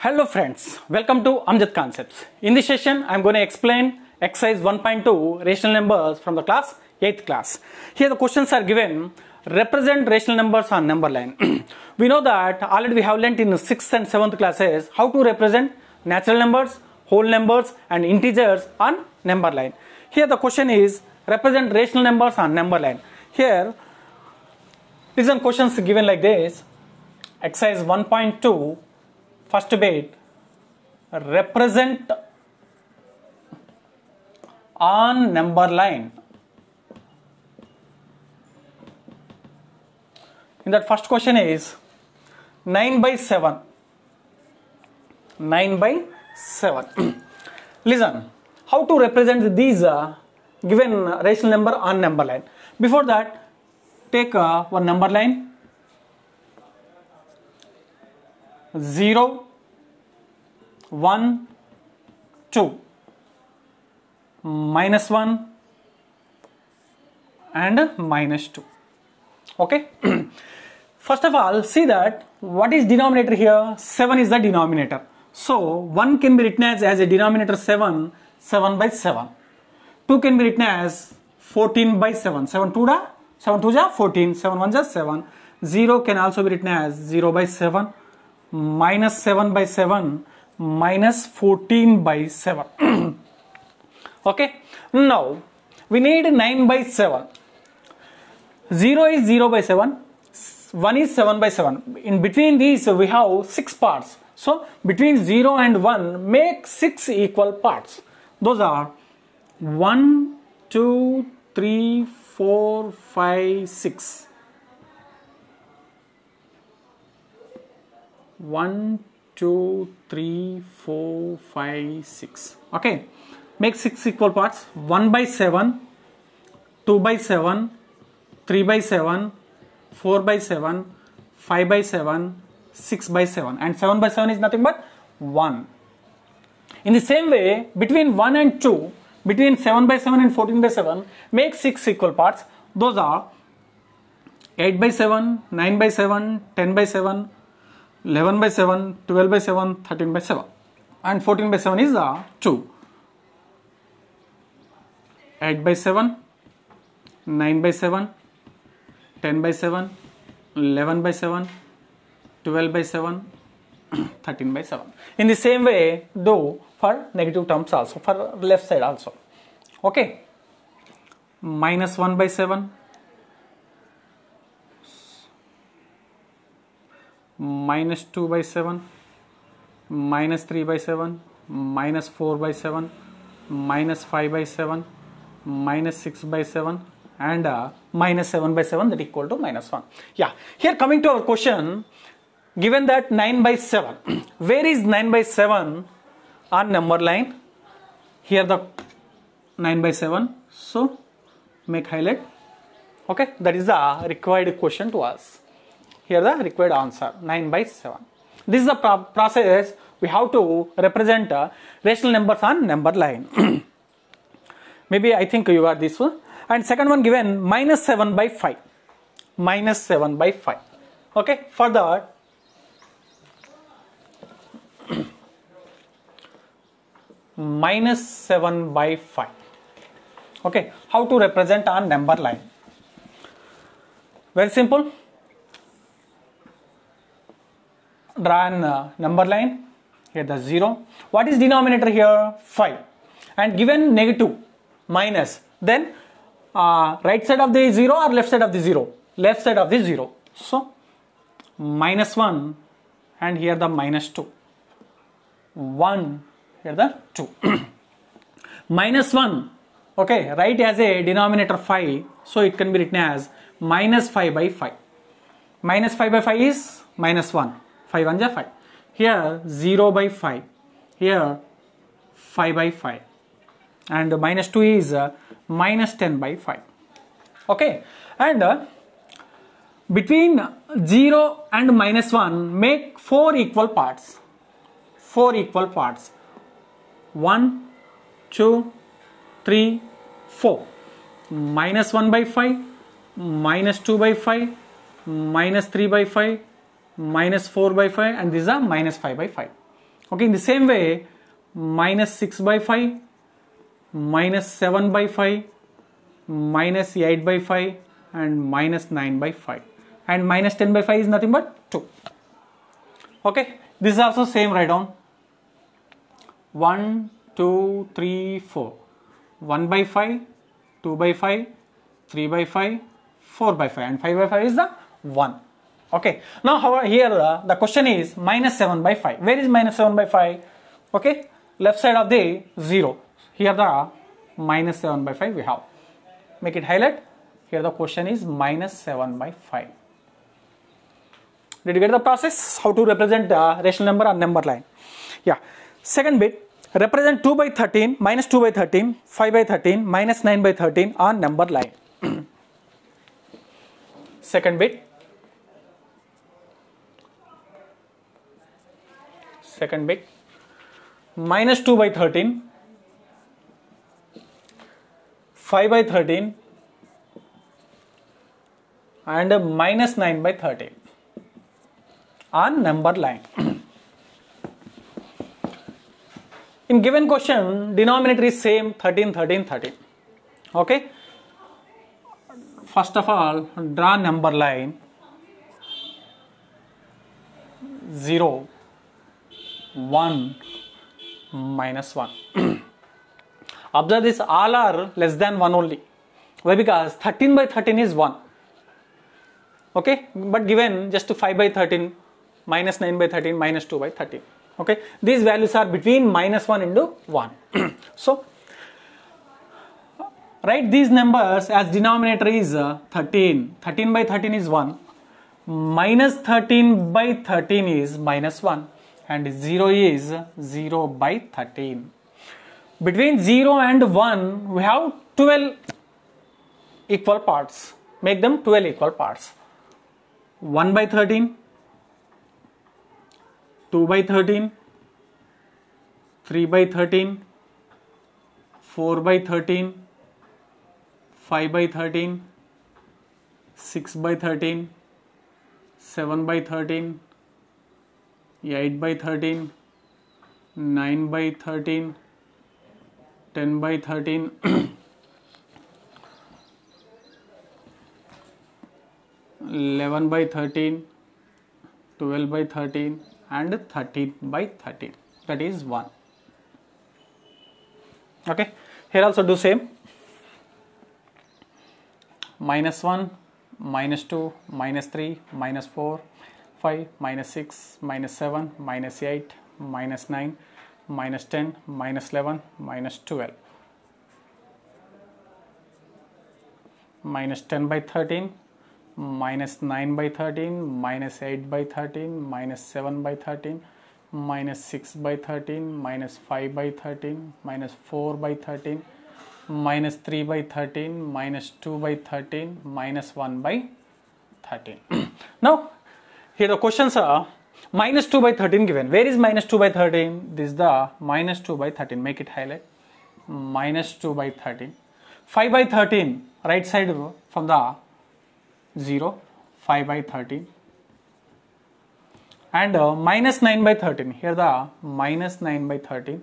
Hello friends, welcome to Amjad Concepts. In this session, I am going to explain exercise 1.2 rational numbers from the class 8th class. Here the questions are given, represent rational numbers on number line. We know that already we have learnt in 6th and 7th classes how to represent natural numbers, whole numbers and integers on number line. Here the question is represent rational numbers on number line. Here listen, questions given like this. Exercise 1.2 first bit, represent on number line. In that first question is 9 by 7. 9 by 7. Listen, how to represent these given rational number on number line. Before that, take one number line. 0, 1, 2, minus 1 and minus 2. Okay. First of all, see that what is denominator here? 7 is the denominator. So 1 can be written as a denominator 7, 7 by 7. 2 can be written as 14 by 7. 7 2 ja 14, 7 1 ja 7. 0 can also be written as 0 by 7. Minus 7 by 7 minus 14 by 7. Okay, now we need 9 by 7. 0 is 0 by 7, 1 is 7 by 7. In between these we have 6 parts. So between 0 and 1 make 6 equal parts. Those are 1, 2, 3, 4, 5, 6. 1, 2, 3, 4, 5, 6. Okay, make 6 equal parts. 1 by 7, 2 by 7, 3 by 7, 4 by 7, 5 by 7, 6 by 7, and 7 by 7 is nothing but 1. In the same way, between 1 and 2, between 7 by 7 and 14 by 7, make 6 equal parts. Those are 8 by 7, 9 by 7, 10 by 7, 11 by 7, 12 by 7, 13 by 7, and 14 by 7 is 2. 8 by 7, 9 by 7, 10 by 7, 11 by 7, 12 by 7, 13 by 7. In the same way, do for negative terms also, for left side also. Okay. Minus 1 by 7. Minus 2 by 7, minus 3 by 7, minus 4 by 7, minus 5 by 7, minus 6 by 7, and minus 7 by 7, that equal to minus 1. Yeah, here coming to our question, given that 9 by 7, where is 9 by 7 on number line? Here the 9 by 7, so make highlight. Okay, that is the required question to us. Here the required answer, 9 by 7. This is the process we have to represent rational numbers on number line. Maybe I think you got this one. And second one given minus 7 by 5. Minus 7 by 5. Okay, for that minus 7 by 5. Okay, how to represent on number line? Very simple. Draw an number line. Here the 0. What is denominator here? 5. And given negative, minus, then right side of the 0 or left side of the 0? Left side of the 0. So minus 1 and here the minus 2. 1, here the 2. Minus 1, okay, right as a denominator 5, so it can be written as minus 5 by 5. Minus 5 by 5 is minus 1. 5 1 ja 5. Here 0 by 5. Here 5 by 5. And minus 2 is minus 10 by 5. Okay. And between 0 and minus 1 make 4 equal parts. 4 equal parts. 1, 2, 3, 4. Minus 1 by 5. Minus 2 by 5. Minus 3 by 5. minus 4 by 5 and these are minus 5 by 5. Okay, in the same way, minus 6 by 5, minus 7 by 5, minus 8 by 5, and minus 9 by 5. And minus 10 by 5 is nothing but 2. Okay, this is also same, write down. 1, 2, 3, 4. 1 by 5, 2 by 5, 3 by 5, 4 by 5, and 5 by 5 is the 1. Okay, now however here the question is minus 7 by 5. Where is minus 7 by 5? Okay, left side of the 0. Here the minus 7 by 5 we have. Make it highlight. Here the question is minus 7 by 5. Did you get the process? How to represent rational number on number line? Yeah. Second bit, represent 2 by 13, minus 2 by 13, 5 by 13, minus 9 by 13 on number line. Second bit. Second bit, minus 2 by 13, 5 by 13, and minus 9 by 13 on number line. In given question, denominator is same, 13, 13, 13. Okay. First of all, draw number line 0, 1, minus 1. Observe this, all are less than 1 only. Why? Because 13 by 13 is 1. Okay, but given just 5 by 13, minus 9 by 13, minus 2 by 13. Okay, these values are between minus 1 into 1. So, write these numbers as denominator is 13. 13 by 13 is 1. Minus 13 by 13 is minus 1. And 0 is 0 by 13. Between 0 and 1, we have 12 equal parts. Make them 12 equal parts. 1 by 13, 2 by 13, 3 by 13, 4 by 13, 5 by 13, 6 by 13, 7 by 13, 8 by 13, 9 by 13, 10 by 13, 11 by 13, 12 by 13, and 13 by 13. That is 1. Okay, here also do same. Minus 1, minus 2, minus 3, minus 4, 5, minus 6, minus 7, minus 8, minus 9, minus 10, minus 11, minus 12. Minus 10 by 13, minus 9 by 13, minus 8 by 13, minus 7 by 13, minus 6 by 13, minus 5 by 13, minus 4 by 13, minus 3 by 13, minus 2 by 13, minus 1 by 13. Now, here the questions are minus 2 by 13 given. Where is minus 2 by 13? This is the minus 2 by 13. Make it highlight. Minus 2 by 13. 5 by 13, right side from the 0, 5 by 13. And minus 9 by 13. Here the minus 9 by 13.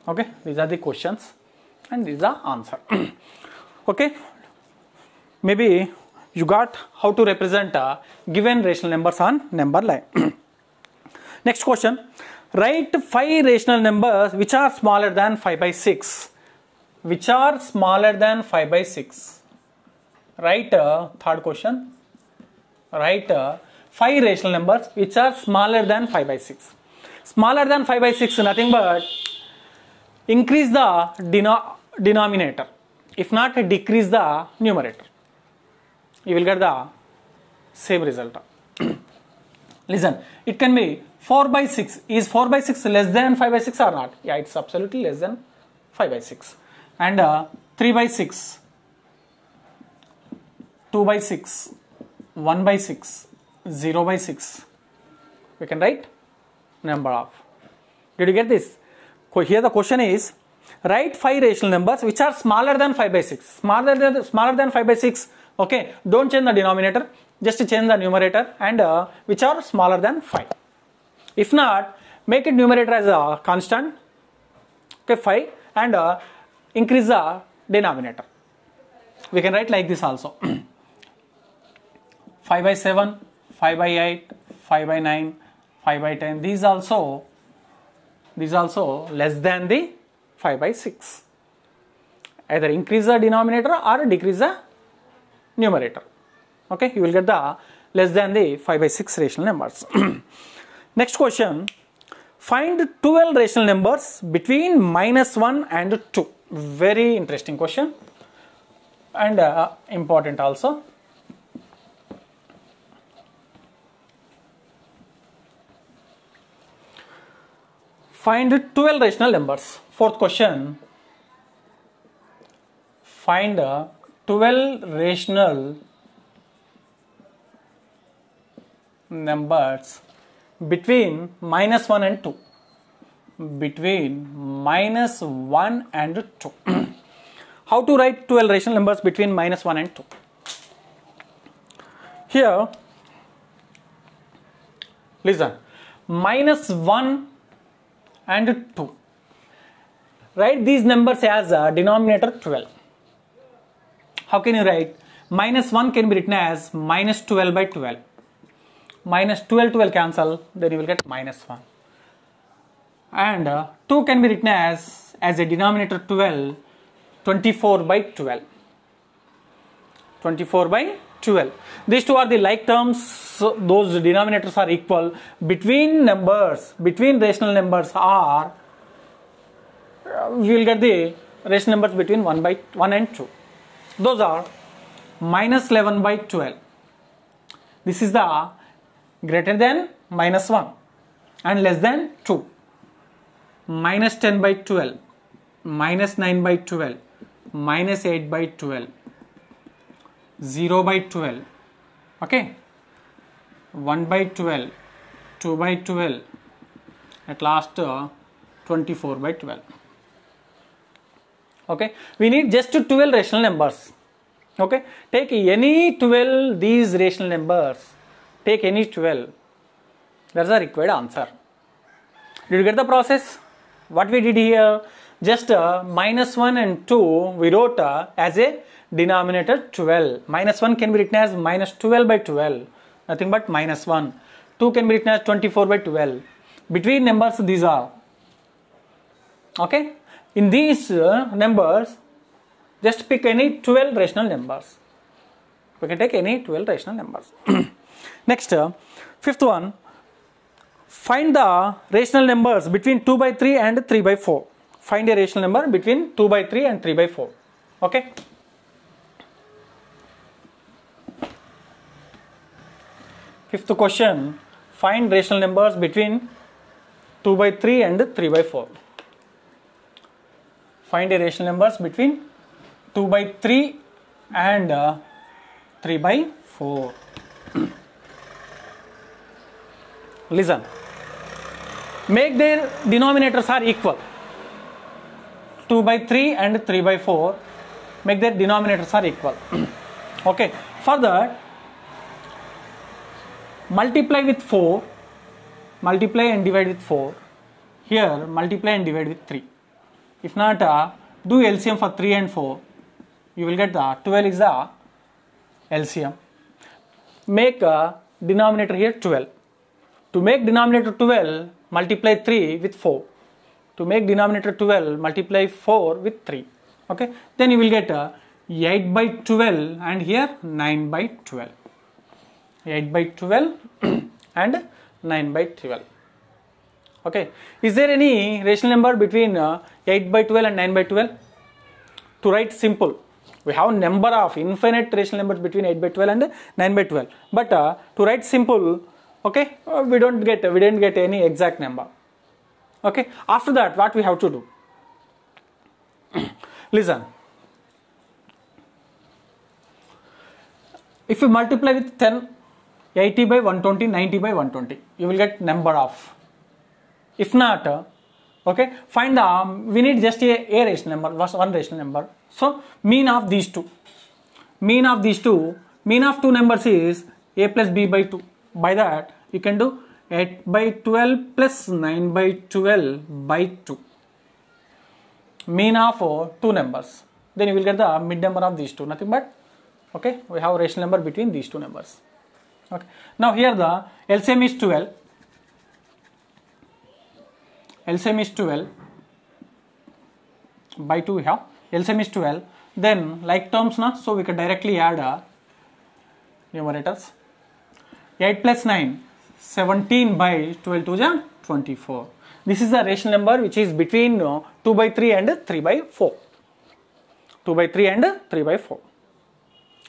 Okay, these are the questions and these are answer. Okay, maybe you got how to represent given rational numbers on number line. Next question, write 5 rational numbers which are smaller than 5 by 6. Which are smaller than 5 by 6. Write third question, write 5 rational numbers which are smaller than 5 by 6. Smaller than 5 by 6 nothing but increase the denominator, if not decrease the numerator. You will get the same result. Listen, it can be 4 by 6. Is 4 by 6 less than 5 by 6 or not? Yeah, it's absolutely less than 5 by 6. And 3 by 6, 2 by 6, 1 by 6, 0 by 6. We can write number of. Did you get this? Here the question is, write 5 rational numbers which are smaller than 5 by 6. Smaller than 5 by 6. Okay, don't change the denominator, just change the numerator, and which are smaller than 5. If not, make it numerator as a constant, okay, 5, and increase the denominator. We can write like this also. 5 by 7, 5 by 8, 5 by 9, 5 by 10. These also less than the 5 by 6. Either increase the denominator or decrease the numerator. Okay, you will get the less than the 5 by 6 rational numbers. Next question. Find 12 rational numbers between -1 and 2. Very interesting question and important also. Find 12 rational numbers. Fourth question. Find 12 rational numbers between -1 and 2. Between -1 and 2. How to write 12 rational numbers between -1 and 2? Here, listen, -1 and 2. Write these numbers as a denominator 12. How can you write? -1 can be written as -12 by 12. -12 cancel, then you will get -1. And 2 can be written as a denominator 12, 24 by 12. 24 by 12. These two are the like terms, so those denominators are equal. Between rational numbers are, we will get the rational numbers between 1 and 2. Those are -11 by 12. This is the greater than -1 and less than 2. -10 by 12, -9 by 12, -8 by 12, 0 by 12, okay, 1 by 12, 2 by 12, at last 24 by 12. Okay, we need just 12 rational numbers. Okay, take any 12 these rational numbers, take any 12, that's the required answer. Did you get the process? What we did here, just -1 and 2 we wrote as a denominator 12. -1 can be written as -12 by 12, nothing but -1. 2 can be written as 24 by 12. Between numbers these are. Okay, in these numbers just pick any 12 rational numbers. We can take any 12 rational numbers. Next, fifth one. Find the rational numbers between 2 by 3 and 3 by 4. Find a rational number between 2 by 3 and 3 by 4. Okay. Fifth question. Find rational numbers between 2 by 3 and 3 by 4. Find a rational numbers between 2 by 3 and 3 by 4. Listen. Make their denominators are equal. 2 by 3 and 3 by 4. Make their denominators are equal. Okay. For that, multiply with 4. Multiply and divide with 4. Here, multiply and divide with 3. If not, do LCM for 3 and 4. You will get the 12 is the LCM. Make denominator here 12. To make denominator 12, multiply 3 with 4. To make denominator 12, multiply 4 with 3. Okay. Then you will get 8 by 12 and here 9 by 12. 8 by 12 and 9 by 12. Okay. Is there any rational number between 8 by 12 and 9 by 12? To write simple, we have number of infinite rational numbers between 8 by 12 and 9 by 12. But to write simple, okay, we didn't get any exact number. Okay. After that, what we have to do? Listen. If you multiply with 10, 80 by 120, 90 by 120, you will get number of. If not, okay, find the, we need just a rational number, one rational number. So, mean of these two. Mean of two numbers is a plus b by 2. By that, you can do 8 by 12 plus 9 by 12 by 2. Mean of two numbers. Then you will get the mid number of these two. Nothing but, okay, we have a rational number between these two numbers. Okay. Now here the LCM is 12. LCM is 12. By 2 we have. LCM is 12. Then like terms na, so we can directly add numerators. 8 plus 9, 17 by 12 to the 24. This is the rational number which is between 2 by 3 and 3 by 4. 2 by 3 and 3 by 4.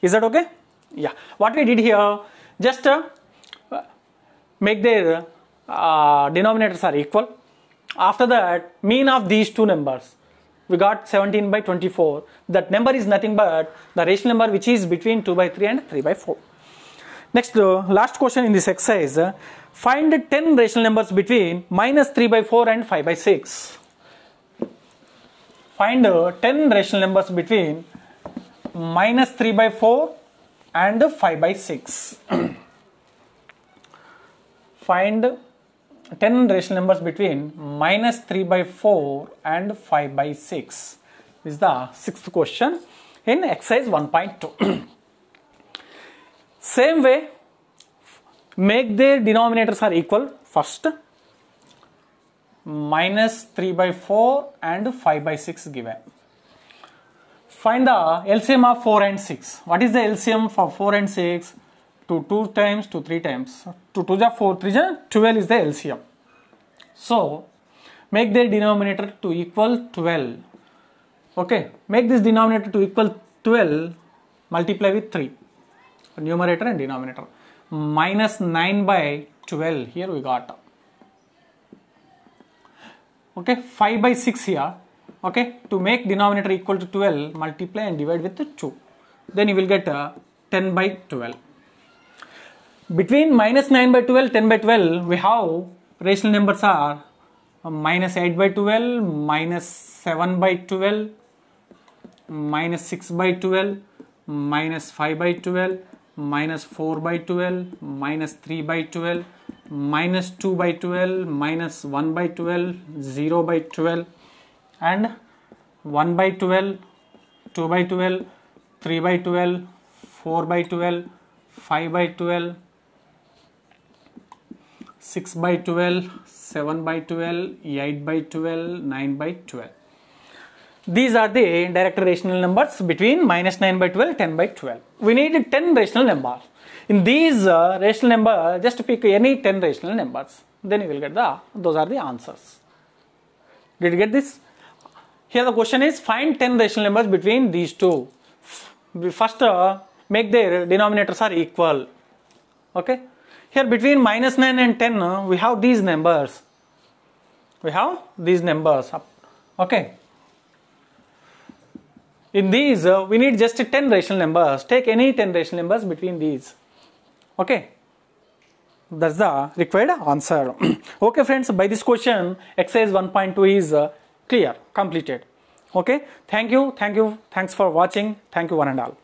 Is that okay? Yeah. What we did here, just make their denominators are equal. After that, mean of these two numbers, we got 17 by 24. That number is nothing but the rational number which is between 2 by 3 and 3 by 4. Next, last question in this exercise, find 10 rational numbers between minus 3 by 4 and 5 by 6. Find 10 rational numbers between minus 3 by 4 and 5 by 6. Find 10 rational numbers between minus 3 by 4 and 5 by 6. This is the sixth question in exercise 1.2. Same way, make their denominators are equal first. Minus 3 by 4 and 5 by 6 given. Find the LCM of 4 and 6. What is the LCM for 4 and 6? 2 times, 3 times. 2 2 is 4, 3 is 12 is the LCM. So, make their denominator to equal 12. Okay, make this denominator to equal 12, multiply with 3. Numerator and denominator. Minus 9 by 12, here we got. Okay, 5 by 6 here. Okay, to make denominator equal to 12, multiply and divide with 2. Then you will get 10 by 12. Between minus 9 by 12, 10 by 12, we have rational numbers are minus 8 by 12, minus 7 by 12, minus 6 by 12, minus 5 by 12, minus 4 by 12, minus 3 by 12, minus 2 by 12, minus 1 by 12, 0 by 12, and 1 by 12, 2 by 12, 3 by 12, 4 by 12, 5 by 12, 6 by 12, 7 by 12, 8 by 12, 9 by 12. These are the direct rational numbers between minus 9 by 12, 10 by 12. We need 10 rational numbers. In these rational numbers, just pick any 10 rational numbers. Then you will get those are the answers. Did you get this? Here the question is, find 10 rational numbers between these two. We first make their denominators are equal. Okay. Here between minus 9 and 10, we have these numbers. We have these numbers. Okay. In these, we need just 10 rational numbers. Take any 10 rational numbers between these. Okay. That's the required answer. Okay friends, by this question, exercise 1.2 is clear, completed. Okay. Thank you. Thanks for watching. Thank you one and all.